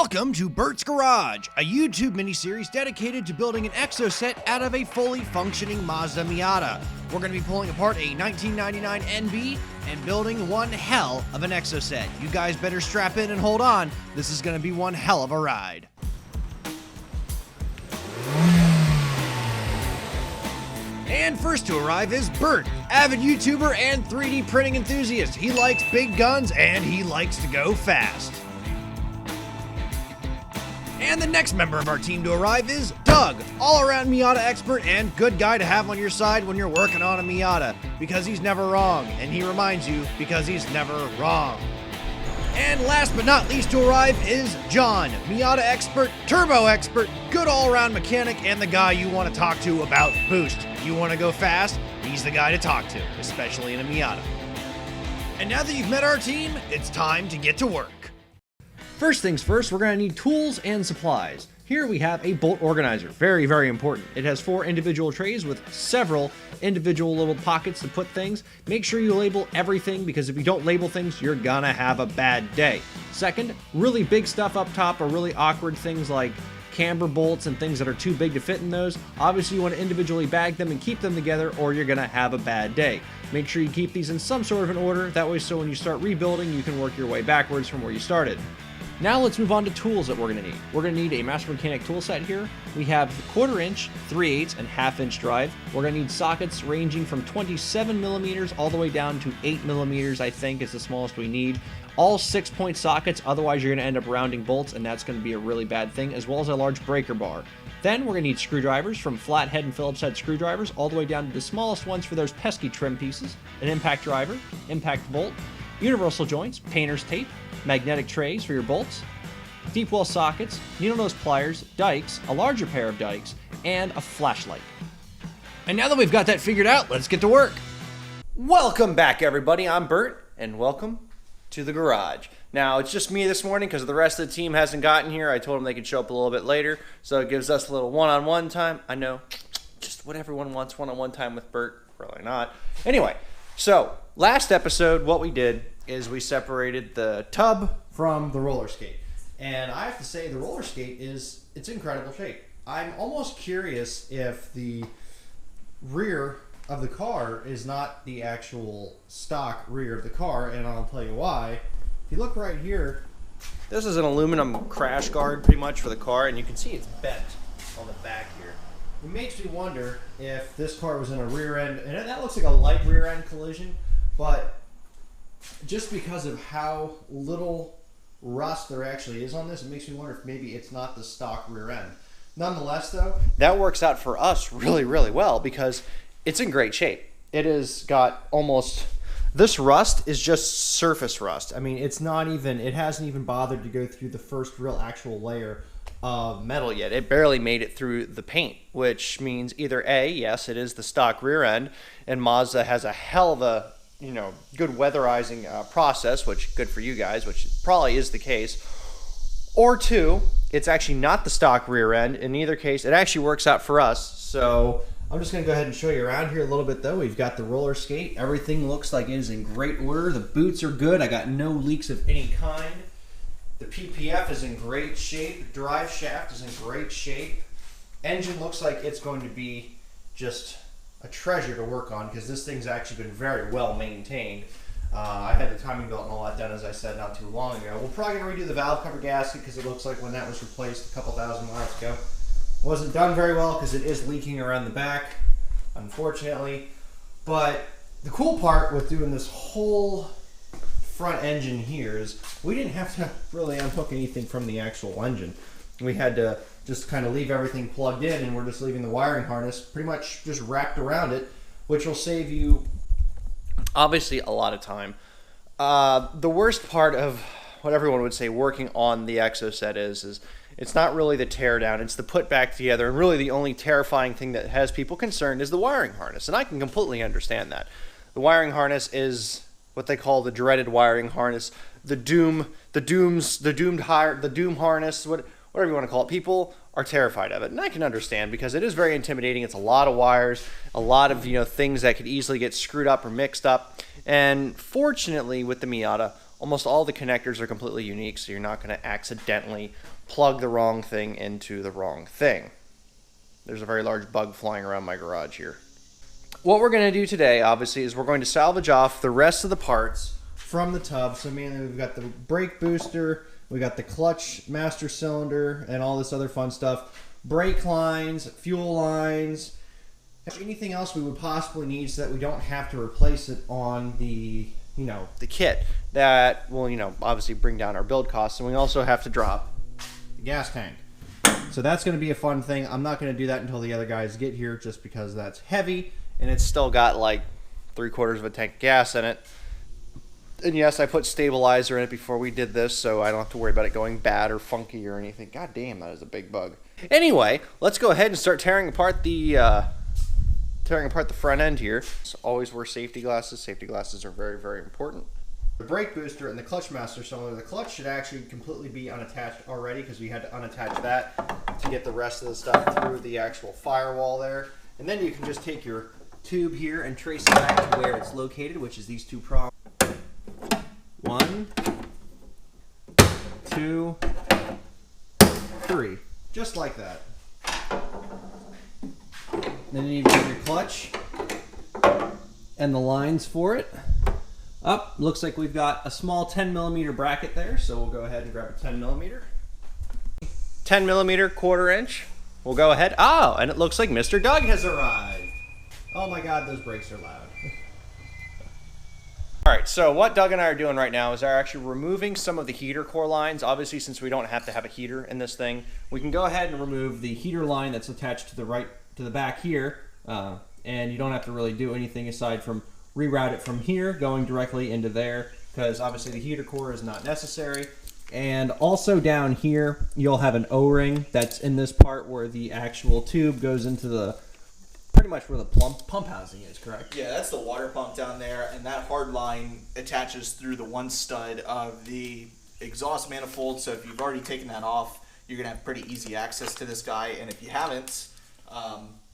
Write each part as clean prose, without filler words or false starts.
Welcome to Bert's Garage, a YouTube miniseries dedicated to building an Exocet out of a fully functioning Mazda Miata. We're going to be pulling apart a 1999 NB and building one hell of an Exocet. You guys better strap in and hold on. This is going to be one hell of a ride. And first to arrive is Bert, avid YouTuber and 3D printing enthusiast. He likes big guns and he likes to go fast. And the next member of our team to arrive is Doug, all-around Miata expert and good guy to have on your side when you're working on a Miata, because he's never wrong, and he reminds you because he's never wrong. And last but not least to arrive is John, Miata expert, turbo expert, good all-around mechanic, and the guy you want to talk to about boost. You want to go fast? He's the guy to talk to, especially in a Miata. And now that you've met our team, it's time to get to work. First things first, we're going to need tools and supplies. Here we have a bolt organizer, very, very important. It has 4 individual trays with several individual little pockets to put things. Make sure you label everything, because if you don't label things, you're gonna have a bad day. Second, really big stuff up top or really awkward things like camber bolts and things that are too big to fit in those. Obviously you want to individually bag them and keep them together, or you're gonna have a bad day. Make sure you keep these in some sort of an order, that way so when you start rebuilding, you can work your way backwards from where you started. Now let's move on to tools that we're going to need. We're going to need a Master Mechanic tool set here. We have the 1/4 inch, 3/8, and 1/2 inch drive. We're going to need sockets ranging from 27 millimeters all the way down to 8 millimeters, I think is the smallest we need. All 6-point sockets, otherwise you're going to end up rounding bolts, and that's going to be a really bad thing, as well as a large breaker bar. Then we're going to need screwdrivers, from flathead and Phillips head screwdrivers all the way down to the smallest ones for those pesky trim pieces, an impact driver, impact bolt, universal joints, painter's tape, magnetic trays for your bolts, deep well sockets, needle nose pliers, dikes, a larger pair of dikes, and a flashlight. And now that we've got that figured out, let's get to work. Welcome back, everybody. I'm Bert, and welcome to the garage. Now, it's just me this morning because the rest of the team hasn't gotten here. I told them they could show up a little bit later, so it gives us a little one-on-one time. I know, just what everyone wants, one-on-one time with Bert. Really not. Anyway, so last episode, what we did is we separated the tub from the roller skate. And I have to say, the roller skate it's incredible shape. I'm almost curious if the rear of the car is not the actual stock rear of the car, and I'll tell you why. If you look right here, this is an aluminum crash guard pretty much for the car, and you can see it's bent on the back here. It makes me wonder if this car was in a rear end, and that looks like a light rear end collision, but just because of how little rust there actually is on this, it makes me wonder if maybe it's not the stock rear end. Nonetheless, though, that works out for us really, really well because it's in great shape. It has got almost, this rust is just surface rust. I mean, it hasn't even bothered to go through the first real actual layer of metal yet. It barely made it through the paint, which means either A, yes, it is the stock rear end, and Mazda has a hell of a good weatherizing process, which good for you guys, which probably is the case. Or 2, it's actually not the stock rear end. In either case, it actually works out for us. So I'm just going to go ahead and show you around here a little bit, though. We've got the roller skate. Everything looks like it is in great order. The boots are good. I got no leaks of any kind. The PPF is in great shape. The drive shaft is in great shape. Engine looks like it's going to be just a treasure to work on, because this thing's actually been very well maintained. I had the timing belt and all that done, as I said, not too long ago. We're probably going to redo the valve cover gasket, because it looks like when that was replaced a couple thousand miles ago, it wasn't done very well because it is leaking around the back, unfortunately. But the cool part with doing this whole front engine here is we didn't have to really unhook anything from the actual engine. We had to just kind of leave everything plugged in, and we're just leaving the wiring harness pretty much just wrapped around it, which will save you obviously a lot of time. The worst part of what everyone would say working on the Exocet is it's not really the tear down, it's the put back together, and really the only terrifying thing that has people concerned is the wiring harness, and I can completely understand that. The wiring harness is what they call the dreaded wiring harness, the doom harness, whatever you want to call it. People are terrified of it, and I can understand because it is very intimidating. It's a lot of wires, a lot of things that could easily get screwed up or mixed up. And fortunately with the Miata, almost all the connectors are completely unique, so you're not going to accidentally plug the wrong thing into the wrong thing. There's a very large bug flying around my garage here. What we're going to do today, obviously, is we're going to salvage off the rest of the parts from the tub. So mainly we've got the brake booster, we got the clutch master cylinder, and all this other fun stuff. Brake lines, fuel lines, anything else we would possibly need so that we don't have to replace it on the, the kit. That will, obviously bring down our build costs. And we also have to drop the gas tank. So that's going to be a fun thing. I'm not going to do that until the other guys get here, just because that's heavy and it's still got like 3/4 of a tank of gas in it. And yes, I put stabilizer in it before we did this, so I don't have to worry about it going bad or funky or anything. God damn, that is a big bug. Anyway, let's go ahead and start tearing apart the front end here. So always wear safety glasses. Safety glasses are very, very important. The brake booster and the clutch master cylinder, the clutch should actually completely be unattached already, because we had to unattach that to get the rest of the stuff through the actual firewall there. And then you can just take your tube here and trace it back to where it's located, which is these two prongs. 1, 2, 3, just like that. Then you need your clutch and the lines for it. Up, looks like we've got a small 10mm bracket there, so we'll go ahead and grab a 10mm. 10mm 1/4 inch. We'll go ahead. Oh, and it looks like Mr. Doug has arrived. Oh my God, those brakes are loud. All right, so what Doug and I are doing right now is actually removing some of the heater core lines. Obviously, since we don't have to have a heater in this thing, we can go ahead and remove the heater line that's attached to the back here, and you don't have to really do anything aside from reroute it from here going directly into there, because obviously the heater core is not necessary. And also down here, you'll have an O-ring that's in this part where the actual tube goes into the pretty much where the pump housing is, correct? Yeah, that's the water pump down there, and that hard line attaches through the one stud of the exhaust manifold. So if you've already taken that off, you're gonna have pretty easy access to this guy. And if you haven't,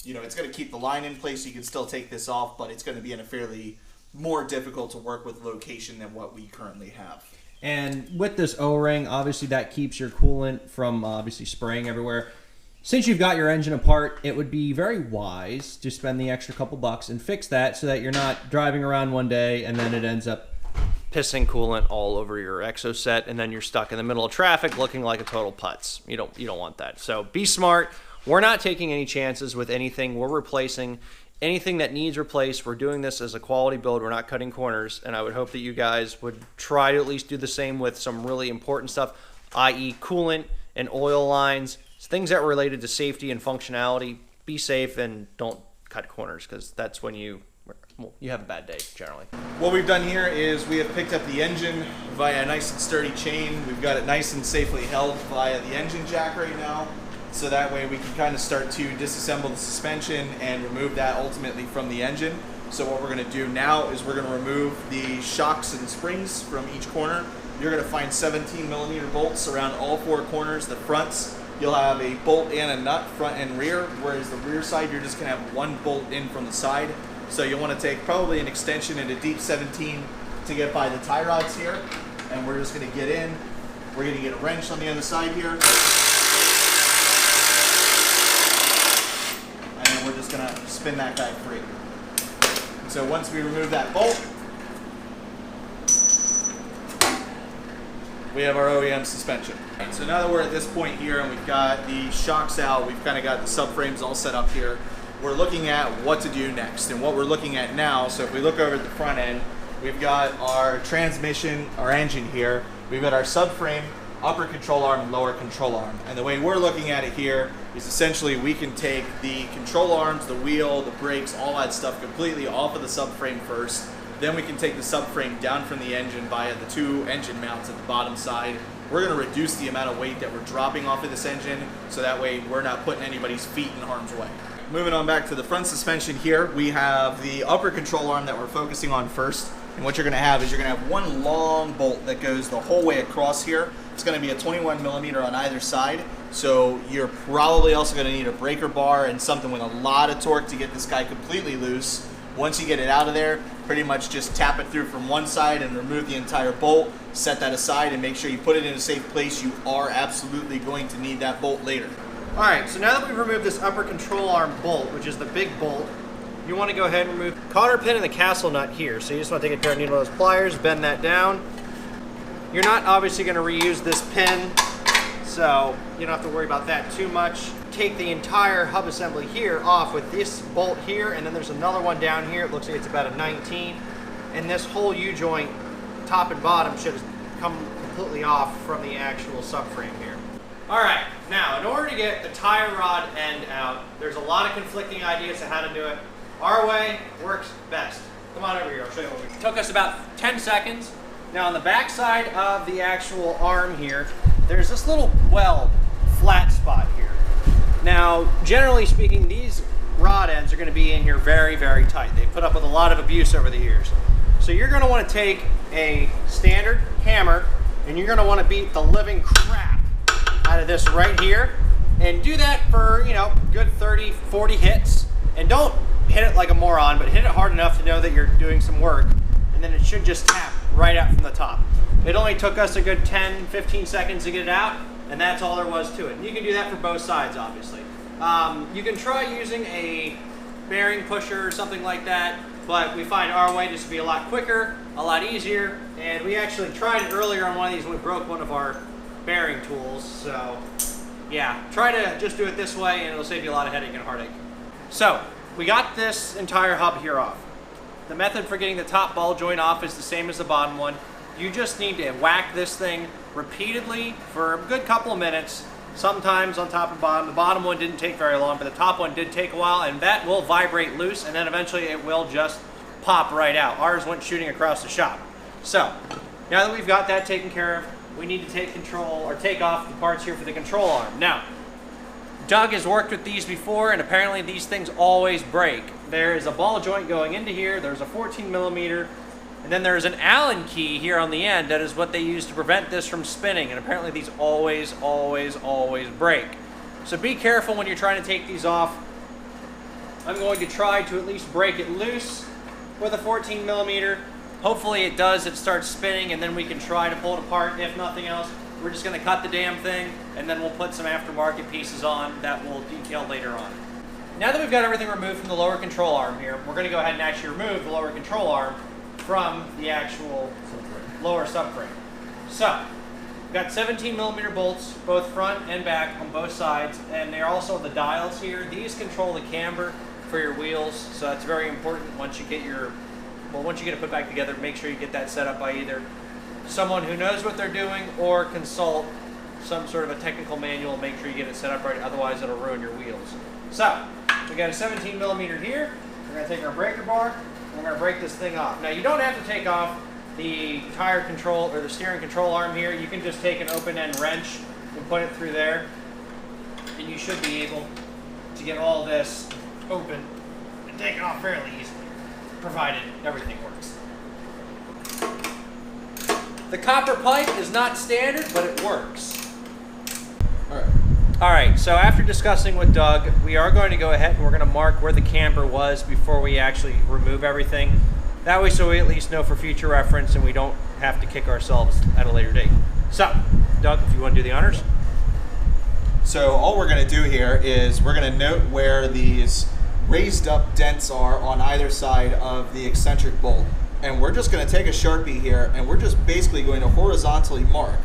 it's gonna keep the line in place. You can still take this off, but it's gonna be in a fairly more difficult to work with location than what we currently have. And with this O-ring, obviously that keeps your coolant from obviously spraying everywhere. Since you've got your engine apart, it would be very wise to spend the extra couple bucks and fix that so that you're not driving around one day and then it ends up pissing coolant all over your Exocet, and then you're stuck in the middle of traffic looking like a total putz. You don't want that. So be smart. We're not taking any chances with anything. We're replacing anything that needs replaced. We're doing this as a quality build. We're not cutting corners, and I would hope that you guys would try to at least do the same with some really important stuff, i.e. coolant and oil lines. Things that are related to safety and functionality. Be safe and don't cut corners, because that's when you have a bad day generally. What we've done here is we have picked up the engine via a nice and sturdy chain. We've got it nice and safely held via the engine jack right now. So that way we can kind of start to disassemble the suspension and remove that ultimately from the engine. So what we're going to do now is we're going to remove the shocks and springs from each corner. You're going to find 17mm bolts around all 4 corners. The fronts, you'll have a bolt and a nut, front and rear, whereas the rear side, you're just going to have 1 bolt in from the side. So you'll want to take probably an extension into deep 17 to get by the tie rods here. And we're just going to get in. We're going to get a wrench on the other side here. And then we're just going to spin that guy free. So once we remove that bolt, we have our OEM suspension. So now that we're at this point here and we've got the shocks out, we've kind of got the subframes all set up here, we're looking at what to do next. And what we're looking at now, so if we look over at the front end, we've got our transmission, our engine here, we've got our subframe, upper control arm and lower control arm. And the way we're looking at it here is essentially we can take the control arms, the wheel, the brakes, all that stuff completely off of the subframe first. Then we can take the subframe down from the engine via the 2 engine mounts at the bottom side. We're going to reduce the amount of weight that we're dropping off of this engine, so that way we're not putting anybody's feet in harm's way. Moving on back to the front suspension here, we have the upper control arm that we're focusing on first. And what you're going to have is you're going to have 1 long bolt that goes the whole way across here. It's going to be a 21mm on either side. So you're probably also going to need a breaker bar and something with a lot of torque to get this guy completely loose. Once you get it out of there, pretty much just tap it through from one side and remove the entire bolt, set that aside and make sure you put it in a safe place. You are absolutely going to need that bolt later. All right, so now that we've removed this upper control arm bolt, which is the big bolt, you want to go ahead and remove the cotter pin and the castle nut here. So you just want to take a pair of needle nose pliers, bend that down. You're not obviously going to reuse this pin, so you don't have to worry about that too much. Take the entire hub assembly here off with this bolt here, and then there's another one down here. It looks like it's about a 19. And this whole U-joint, top and bottom, should come completely off from the actual subframe here. All right, now in order to get the tie rod end out, there's a lot of conflicting ideas of how to do it. Our way works best. Come on over here, I'll show you what we do. It took us about 10 seconds. Now on the back side of the actual arm here, there's this little weld, flat spot here. Now, generally speaking, these rod ends are going to be in here very, very tight. They've put up with a lot of abuse over the years. So you're going to want to take a standard hammer and you're going to want to beat the living crap out of this right here, and do that for, you know, good 30, 40 hits. And don't hit it like a moron, but hit it hard enough to know that you're doing some work, and then it should just tap right out from the top. It only took us a good 10, 15 seconds to get it out, and that's all there was to it. And you can do that for both sides, obviously. You can try using a bearing pusher or something like that, but we find our way just to be a lot quicker, a lot easier, and we actually tried it earlier on one of these when we broke one of our bearing tools. So yeah, try to just do it this way and it'll save you a lot of headache and heartache. So we got this entire hub here off. The method for getting the top ball joint off is the same as the bottom one. You just need to whack this thing repeatedly for a good couple of minutes, sometimes on top and bottom. The bottom one didn't take very long, but the top one did take a while, and that will vibrate loose, and then eventually it will just pop right out. Ours went shooting across the shop. So now that we've got that taken care of, we need to take control, or take off the parts here for the control arm. Now, Doug has worked with these before, and apparently these things always break. There is a ball joint going into here, there's a 14 millimeter, and then there's an Allen key here on the end. That is what they use to prevent this from spinning, and apparently these always, always, always break. So be careful when you're trying to take these off. I'm going to try to at least break it loose with a 14 millimeter. Hopefully it does, it starts spinning, and then we can try to pull it apart. If nothing else, we're just going to cut the damn thing, and then we'll put some aftermarket pieces on that we'll detail later on. Now that we've got everything removed from the lower control arm here, we're going to go ahead and actually remove the lower control arm from the actual lower subframe. So, we've got 17 millimeter bolts, both front and back on both sides, and they're also the dials here. These control the camber for your wheels, so that's very important. Once you get it put back together, make sure you get that set up by either someone who knows what they're doing or consult some sort of a technical manual. Make sure you get it set up right, otherwise it'll ruin your wheels. So, we got a 17 millimeter here. We're going to take our breaker bar and we're going to break this thing off. Now, you don't have to take off the tire control or the steering control arm here. You can just take an open end wrench and put it through there, and you should be able to get all this open and take it off fairly easily, provided everything works. The copper pipe is not standard, but it works. All right, so after discussing with Doug, we are going to go ahead and we're going to mark where the camber was before we actually remove everything. That way, so we at least know for future reference and we don't have to kick ourselves at a later date. So, Doug, if you want to do the honors. So all we're going to do here is we're going to note where these raised up dents are on either side of the eccentric bolt. And we're just going to take a Sharpie here and we're just basically going to horizontally mark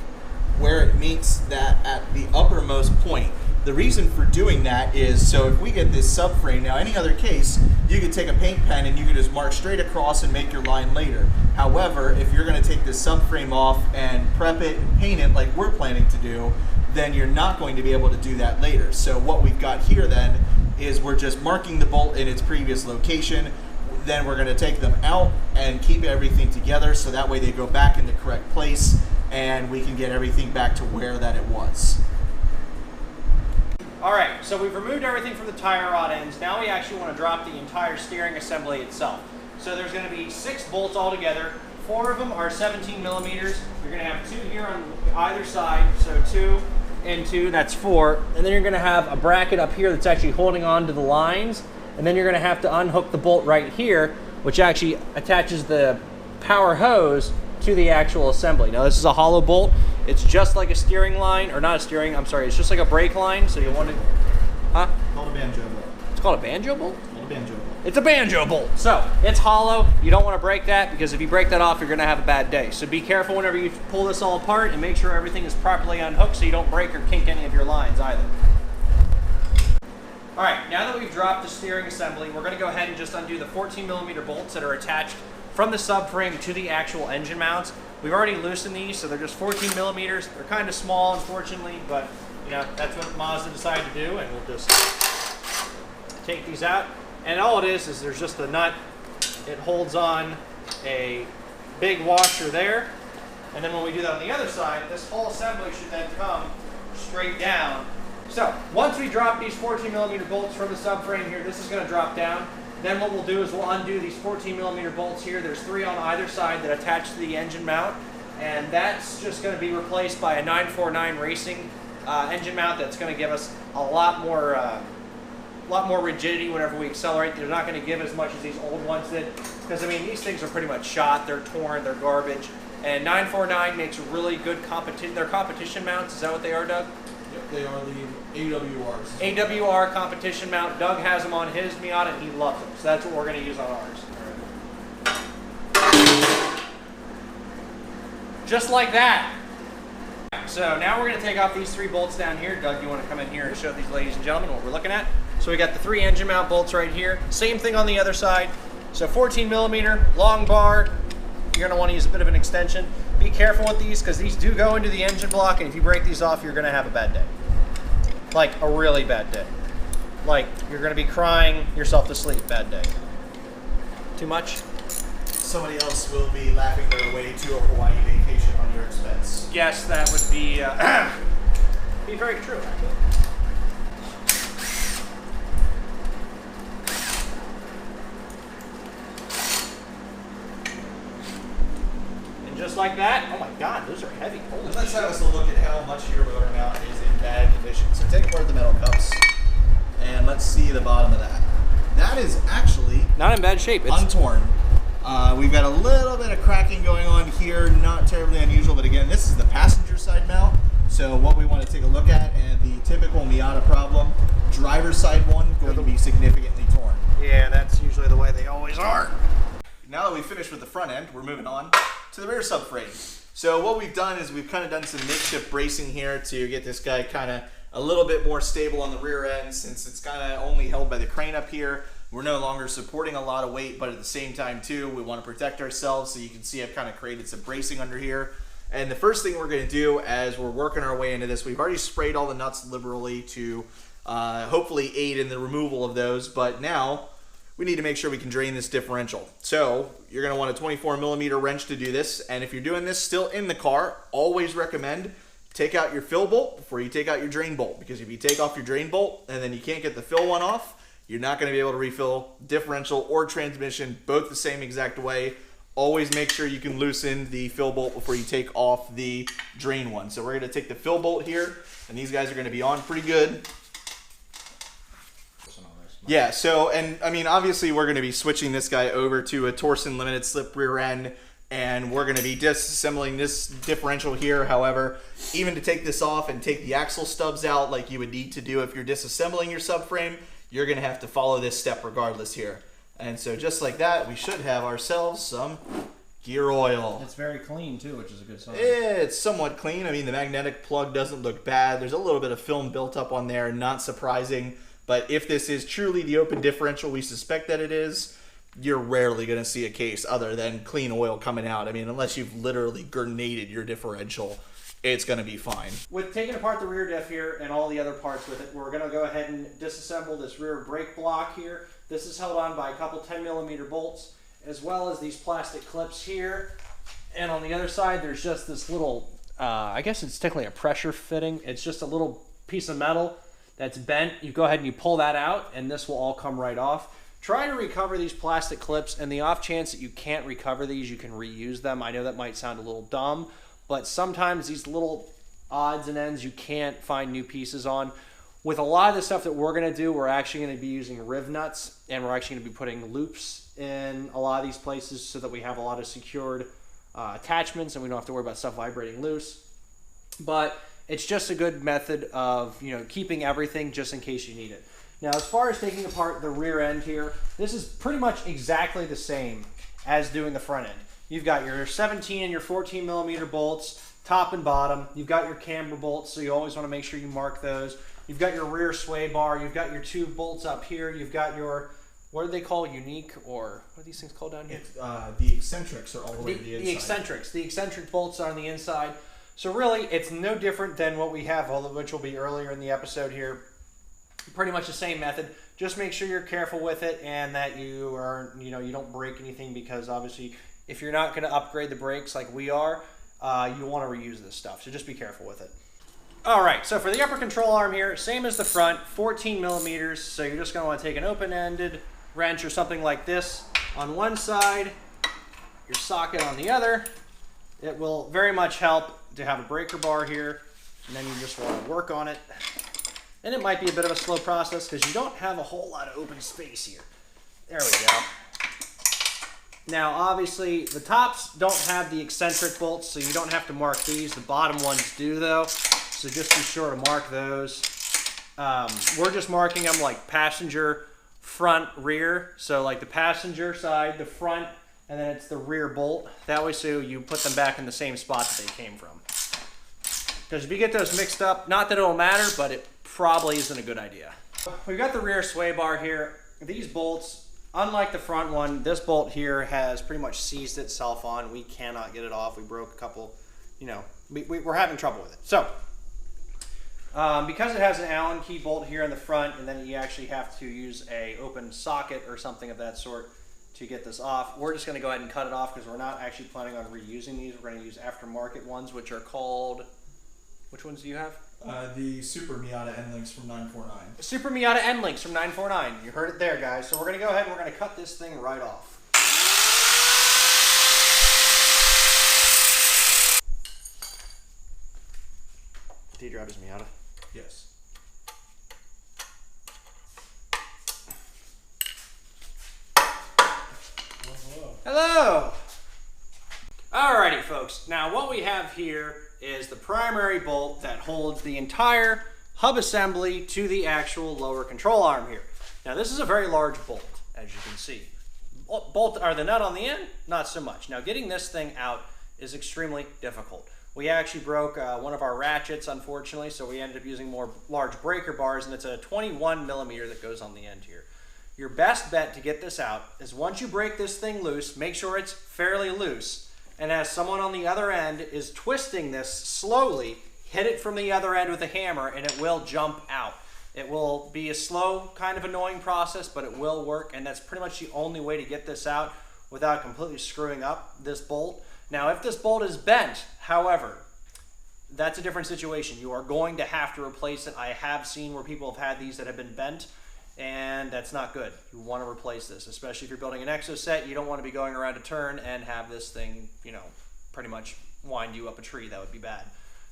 where it meets that at the uppermost point. The reason for doing that is so if we get this subframe, now any other case, you could take a paint pen and you could just mark straight across and make your line later. However, if you're going to take this subframe off and prep it and paint it like we're planning to do, then you're not going to be able to do that later. So what we've got here then is we're just marking the bolt in its previous location. Then we're going to take them out and keep everything together so that way they go back in the correct place and we can get everything back to where that it was. All right, so we've removed everything from the tire rod ends. Now we actually want to drop the entire steering assembly itself. So there's going to be 6 bolts altogether. 4 of them are 17 millimeters. You're going to have 2 here on either side, so 2 and 2, that's 4. And then you're going to have a bracket up here that's actually holding on to the lines. and then you're going to have to unhook the bolt right here, which actually attaches the power hose to the actual assembly. Now this is a hollow bolt. It's just like a steering line, or not a steering, I'm sorry, it's just like a brake line, so you want to, huh? Called a banjo bolt. It's called a banjo bolt? Called a banjo bolt. It's a banjo bolt. So it's hollow. You don't want to break that, because if you break that off, you're going to have a bad day. So be careful whenever you pull this all apart, and make sure everything is properly unhooked so you don't break or kink any of your lines either. All right, now that we've dropped the steering assembly, we're going to go ahead and just undo the 14mm bolts that are attached from the subframe to the actual engine mounts. We've already loosened these, so they're just 14mm. They're kind of small, unfortunately, but you know, that's what Mazda decided to do, and we'll just take these out. And all it is there's just a nut. It holds on a big washer there, and then when we do that on the other side, this whole assembly should then come straight down. So once we drop these 14mm bolts from the subframe here, this is going to drop down. Then what we'll do is we'll undo these 14mm bolts here. There's 3 on either side that attach to the engine mount, and that's just going to be replaced by a 949 Racing engine mount that's going to give us a lot more rigidity whenever we accelerate. They're not going to give as much as these old ones did, because I mean, these things are pretty much shot, they're torn, they're garbage. And 949 makes really good competition. They're competition mounts. Is that what they are, Doug? Yep, they are the AWRs. AWR competition mount. Doug has them on his Miata and he loves them. So that's what we're going to use on ours. Just like that. So now we're going to take off these 3 bolts down here. Doug, you want to come in here and show these ladies and gentlemen what we're looking at? So we got the 3 engine mount bolts right here. Same thing on the other side. So 14mm, long bar. You're going to want to use a bit of an extension. Be careful with these, because these do go into the engine block, and if you break these off, you're going to have a bad day. Like a really bad day. Like you're going to be crying yourself to sleep. Bad day. Too much? Somebody else will be laughing their way to a Hawaii vacation on your expense. Yes, that would be be very true, actually. Just like that. Oh my God, those are heavy. Holy Let's have us a look at how much your motor mount is in bad condition. So take apart the metal cups, and let's see the bottom of that. That is actually not in bad shape. It's untorn. We've got a little bit of cracking going on here, not terribly unusual, but again, this is the passenger side mount. So what we want to take a look at, and the typical Miata problem, driver's side one going to be significantly torn. Yeah, that's usually the way they always are. Now that we've finished with the front end, we're moving on to the rear subframe. So what we've done is we've kind of done some makeshift bracing here to get this guy kind of a little bit more stable on the rear end, since it's kind of only held by the crane up here. We're no longer supporting a lot of weight, but at the same time too, we want to protect ourselves. So you can see I've kind of created some bracing under here. And the first thing we're going to do as we're working our way into this, we've already sprayed all the nuts liberally to hopefully aid in the removal of those, but now we need to make sure we can drain this differential. So you're going to want a 24mm wrench to do this, and if you're doing this still in the car, always recommend take out your fill bolt before you take out your drain bolt, because if you take off your drain bolt and then you can't get the fill one off, you're not going to be able to refill differential or transmission, both the same exact way. Always make sure you can loosen the fill bolt before you take off the drain one. So we're going to take the fill bolt here, and these guys are going to be on pretty good. Yeah, so, and I mean, obviously we're going to be switching this guy over to a Torsen limited slip rear end, and we're going to be disassembling this differential here. However, even to take this off and take the axle stubs out like you would need to do if you're disassembling your subframe, you're going to have to follow this step regardless here. And so just like that, we should have ourselves some gear oil. It's very clean too, which is a good sign. It's somewhat clean. I mean, the magnetic plug doesn't look bad. There's a little bit of film built up on there, not surprising. But if this is truly the open differential we suspect that it is, you're rarely going to see a case other than clean oil coming out. I mean, unless you've literally grenaded your differential, it's going to be fine. With taking apart the rear diff here and all the other parts with it, we're going to go ahead and disassemble this rear brake block here. This is held on by a couple 10mm bolts, as well as these plastic clips here. And on the other side, there's just this little, I guess it's technically a pressure fitting. It's just a little piece of metal that's bent. You go ahead and you pull that out, and this will all come right off. Try to recover these plastic clips, and the off chance that you can't recover these, you can reuse them. I know that might sound a little dumb, but sometimes these little odds and ends you can't find new pieces on. With a lot of the stuff that we're going to do, we're actually going to be using riv nuts, and we're actually going to be putting loops in a lot of these places so that we have a lot of secured attachments and we don't have to worry about stuff vibrating loose. But it's just a good method of, you know, keeping everything just in case you need it. Now, as far as taking apart the rear end here, this is pretty much exactly the same as doing the front end. You've got your 17 and your 14 millimeter bolts, top and bottom. You've got your camber bolts, so you always want to make sure you mark those. You've got your rear sway bar. You've got your two bolts up here. You've got your, what do they call, unique, or what are these things called down here? The eccentrics are all the way to the inside. The eccentric bolts are on the inside. So really, it's no different than what we have, which will be earlier in the episode here. Pretty much the same method. Just make sure you're careful with it and that you are, you know, you don't break anything, because obviously, if you're not going to upgrade the brakes like we are, you want to reuse this stuff. So just be careful with it. All right, so for the upper control arm here, same as the front, 14 millimeters. So you're just going to want to take an open-ended wrench or something like this on one side, your socket on the other. It will very much help to have a breaker bar here, and then you just want to work on it. And it might be a bit of a slow process because you don't have a whole lot of open space here. There we go. Now, obviously, the tops don't have the eccentric bolts, so you don't have to mark these. The bottom ones do, though. So just be sure to mark those. We're just marking them like passenger, front, rear. So like the passenger side, the front, and then it's the rear bolt. That way, so you put them back in the same spot that they came from. Because if you get those mixed up, not that it'll matter, but it probably isn't a good idea. We've got the rear sway bar here. These bolts, unlike the front one, this bolt here has pretty much seized itself on. We cannot get it off. We broke a couple, you know, we're having trouble with it. So, because it has an Allen key bolt here in the front, and then you actually have to use a open socket or something of that sort to get this off, we're just going to go ahead and cut it off because we're not actually planning on reusing these. We're going to use aftermarket ones, which are called, which ones do you have? The Super Miata N-Links from 949. Super Miata N-Links from 949. You heard it there, guys. So we're going to go ahead and we're going to cut this thing right off. Do you drive his Miata? Yes. Hello! Alrighty, folks. Now, what we have here is the primary bolt that holds the entire hub assembly to the actual lower control arm here. Now, this is a very large bolt, as you can see. Are the nut on the end? Not so much. Now, getting this thing out is extremely difficult. We actually broke one of our ratchets, unfortunately, so we ended up using more large breaker bars, and it's a 21 millimeter that goes on the end here. Your best bet to get this out is once you break this thing loose, make sure it's fairly loose, and as someone on the other end is twisting this slowly, hit it from the other end with a hammer, and it will jump out. It will be a slow, kind of annoying process, but it will work, and that's pretty much the only way to get this out without completely screwing up this bolt. Now, if this bolt is bent, however, that's a different situation. You are going to have to replace it. I have seen where people have had these that have been bent, and that's not good. You want to replace this, especially if you're building an Exocet. You don't want to be going around a turn and have this thing, you know, pretty much wind you up a tree. That would be bad.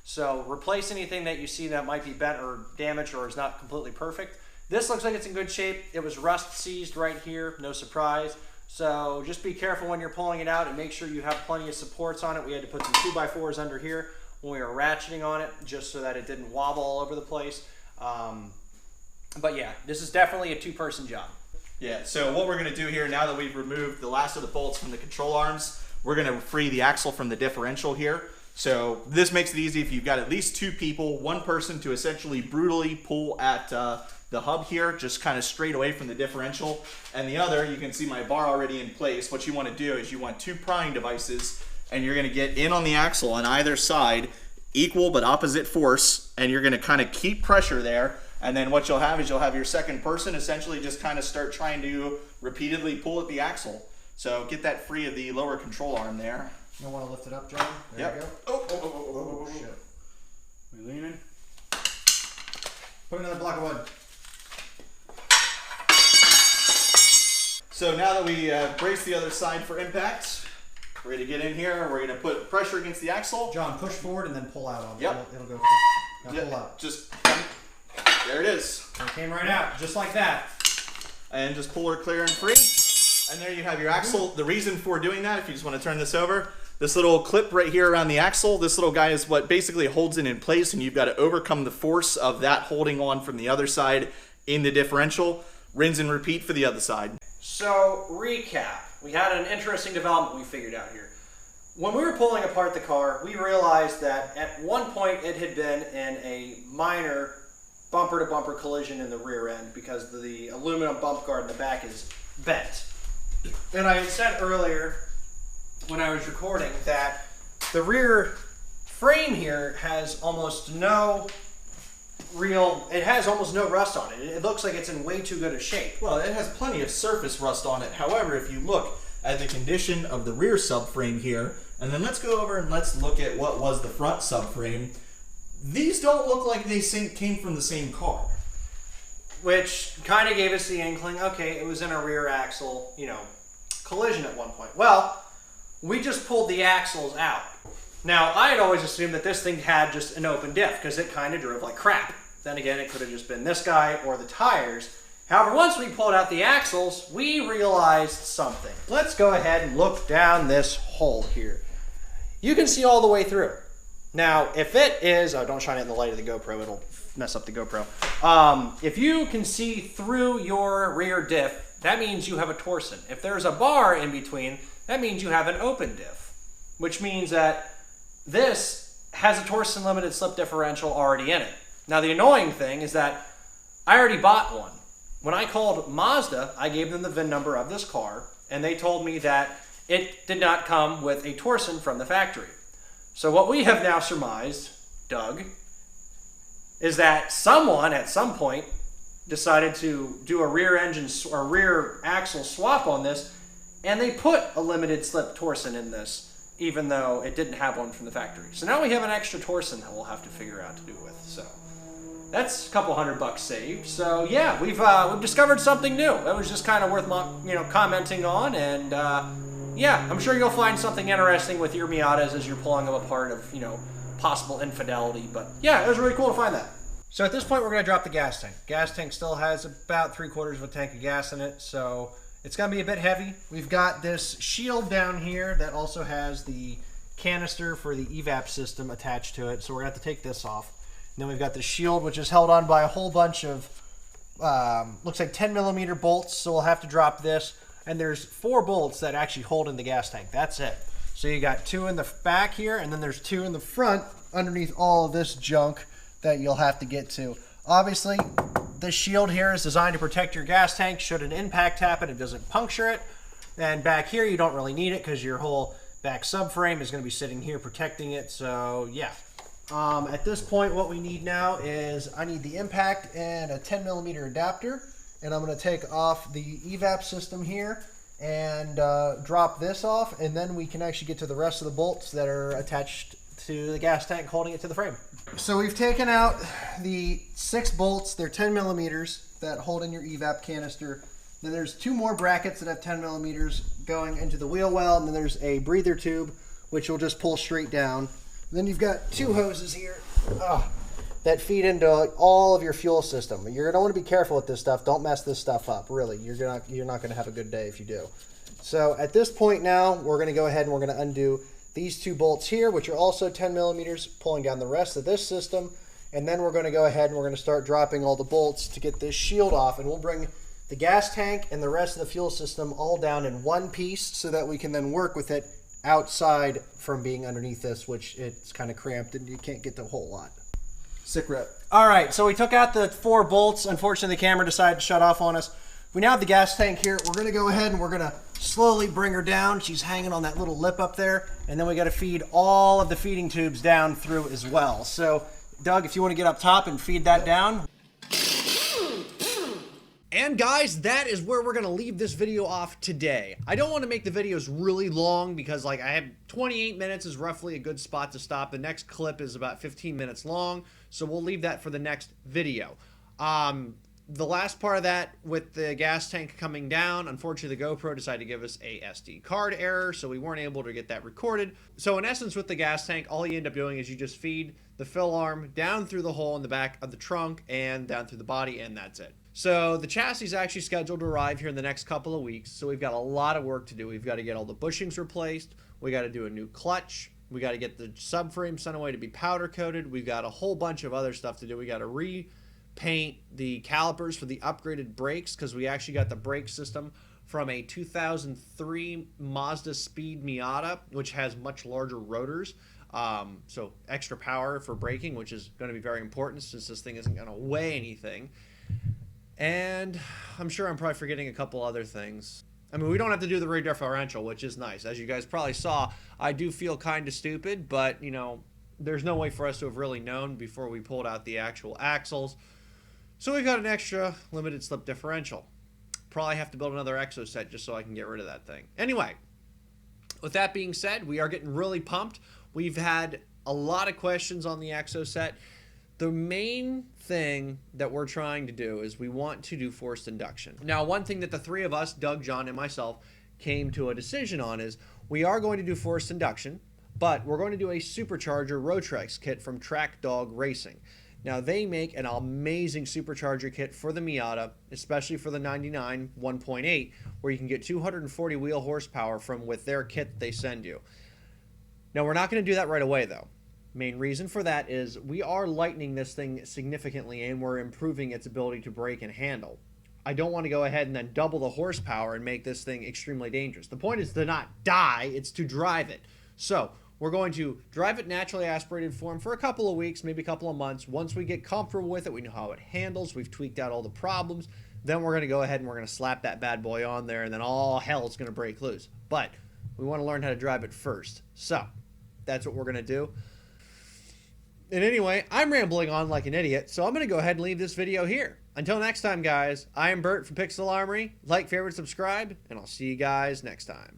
So replace anything that you see that might be bent or damaged or is not completely perfect. This looks like it's in good shape. It was rust seized right here, no surprise. So just be careful when you're pulling it out and make sure you have plenty of supports on it. We had to put some 2x4s under here when we were ratcheting on it just so that it didn't wobble all over the place. But yeah, this is definitely a two-person job. Yeah, so what we're going to do here, now that we've removed the last of the bolts from the control arms, we're going to free the axle from the differential here. So this makes it easy if you've got at least two people, one person to essentially brutally pull at the hub here, just kind of straight away from the differential, and the other, you can see my bar already in place. What you want to do is you want two prying devices, and you're going to get in on the axle on either side, equal but opposite force, and you're going to kind of keep pressure there. And then what you'll have is you'll have your second person essentially just kind of start trying to repeatedly pull at the axle. So get that free of the lower control arm there. You want to lift it up, John? There you go. Oh, Shit. We leaning? Put another block of wood. So now that we brace the other side for impact, we're going to get in here. We're going to put pressure against the axle. John, push forward and then pull out on it. Yep. It'll go. Now Yep. pull out. Just, there it is. came right out, just like that. And just pull her clear and free. And there you have your axle. The reason for doing that, if you just want to turn this over, this little clip right here around the axle, this little guy is what basically holds it in place, and you've got to overcome the force of that holding on from the other side in the differential. Rinse and repeat for the other side. So, recap. We had an interesting development we figured out here. When we were pulling apart the car, we realized that at one point it had been in a minor bumper-to-bumper collision in the rear end because the aluminum bump guard in the back is bent. And I had said earlier when I was recording that the rear frame here has almost no rust on it. It looks like it's in way too good a shape. Well, it has plenty of surface rust on it. However, if you look at the condition of the rear subframe here, and then let's go over and let's look at what was the front subframe. These don't look like they came from the same car. Which kind of gave us the inkling, okay, it was in a rear axle, collision at one point. Well, we just pulled the axles out. Now, I had always assumed that this thing had just an open diff because it kind of drove like crap. Then again, it could have just been this guy or the tires. However, once we pulled out the axles, we realized something. Let's go ahead and look down this hole here. You can see all the way through. Now, if it is, oh, don't shine it in the light of the GoPro, it'll mess up the GoPro. If you can see through your rear diff, that means you have a torsion. If there's a bar in between, that means you have an open diff, which means that this has a torsion limited slip differential already in it. Now, the annoying thing is that I already bought one. When I called Mazda, I gave them the VIN number of this car, and they told me that it did not come with a torsion from the factory. So what we have now surmised, Doug, is that someone at some point decided to do a rear engine or rear axle swap on this, and they put a limited slip torsion in this, even though it didn't have one from the factory. So now we have an extra torsion that we'll have to figure out to do with. So that's a couple $100 saved. So yeah, we've discovered something new. That was just kind of worth commenting on, and yeah, I'm sure you'll find something interesting with your Miatas as you're pulling them apart of possible infidelity. But yeah, it was really cool to find that. So at this point, we're going to drop the gas tank. Gas tank still has about 3/4 of a tank of gas in it, so it's going to be a bit heavy. We've got this shield down here that also has the canister for the evap system attached to it, so we're going to have to take this off. And then we've got the shield, which is held on by a whole bunch of, looks like 10mm bolts, so we'll have to drop this. And there's 4 bolts that actually hold in the gas tank. That's it. So you got 2 in the back here, and then there's 2 in the front underneath all of this junk that you'll have to get to. Obviously, this shield here is designed to protect your gas tank. Should an impact happen, it doesn't puncture it. And back here, you don't really need it because your whole back subframe is going to be sitting here protecting it. So yeah. At this point, what we need now is I need the impact and a 10mm adapter. And I'm going to take off the evap system here and drop this off. And then we can actually get to the rest of the bolts that are attached to the gas tank holding it to the frame. So we've taken out the 6 bolts. They're 10mm that hold in your evap canister. Then there's 2 more brackets that have 10mm going into the wheel well. And then there's a breather tube, which will just pull straight down. And then you've got 2 hoses here that feed into all of your fuel system. You're going to want to be careful with this stuff. Don't mess this stuff up, really. You're not going to have a good day if you do. So at this point now, we're going to go ahead and we're going to undo these 2 bolts here, which are also 10mm, pulling down the rest of this system. And then we're going to go ahead and we're going to start dropping all the bolts to get this shield off. And we'll bring the gas tank and the rest of the fuel system all down in one piece so that we can then work with it outside from being underneath this, which it's kind of cramped and you can't get the whole lot. Sick rep. All right, so we took out the 4 bolts. Unfortunately, the camera decided to shut off on us. We now have the gas tank here. We're going to go ahead and we're going to slowly bring her down. She's hanging on that little lip up there. And then we got to feed all of the feeding tubes down through as well. So, Doug, if you want to get up top and feed that down. And guys, that is where we're going to leave this video off today. I don't want to make the videos really long because I have 28 minutes is roughly a good spot to stop. The next clip is about 15 minutes long, so we'll leave that for the next video. The last part of that with the gas tank coming down, unfortunately the GoPro decided to give us a SD card error, so we weren't able to get that recorded. So in essence with the gas tank, all you end up doing is you just feed the fill arm down through the hole in the back of the trunk and down through the body, and that's it. So the chassis is actually scheduled to arrive here in the next couple of weeks, so we've got a lot of work to do. We've got to get all the bushings replaced, we got to do a new clutch, we got to get the subframe sent away to be powder coated, we've got a whole bunch of other stuff to do. We got to repaint the calipers for the upgraded brakes, because we actually got the brake system from a 2003 Mazda Speed Miata, which has much larger rotors. So extra power for braking, which is going to be very important since this thing isn't going to weigh anything. And I'm sure I'm probably forgetting a couple other things. I mean, we don't have to do the rear differential, which is nice. As you guys probably saw, I do feel kind of stupid, but, you know, there's no way for us to have really known before we pulled out the actual axles. So we've got an extra limited slip differential. Probably have to build another Exocet just so I can get rid of that thing. Anyway, with that being said, we are getting really pumped. We've had a lot of questions on the Exocet. The main thing that we're trying to do is we want to do forced induction. Now, one thing that the three of us, Doug, John, and myself, came to a decision on is we are going to do forced induction, but we're going to do a supercharger Rotrex kit from Track Dog Racing. Now, they make an amazing supercharger kit for the Miata, especially for the 99 1.8, where you can get 240 wheel horsepower from with their kit that they send you. Now, we're not going to do that right away, though. Main reason for that is we are lightening this thing significantly and we're improving its ability to brake and handle. I don't want to go ahead and then double the horsepower and make this thing extremely dangerous. The point is to not die, it's to drive it. So we're going to drive it naturally aspirated form for a couple of weeks, maybe a couple of months. Once we get comfortable with it, we know how it handles, we've tweaked out all the problems, then we're going to go ahead and we're going to slap that bad boy on there, and then all hell is going to break loose. But we want to learn how to drive it first. So that's what we're going to do. And anyway, I'm rambling on like an idiot, so I'm going to go ahead and leave this video here. Until next time, guys, I am Bert from Pixel Armory. Like, favorite, subscribe, and I'll see you guys next time.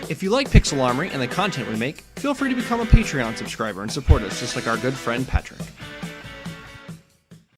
If you like Pixel Armory and the content we make, feel free to become a Patreon subscriber and support us just like our good friend Patrick.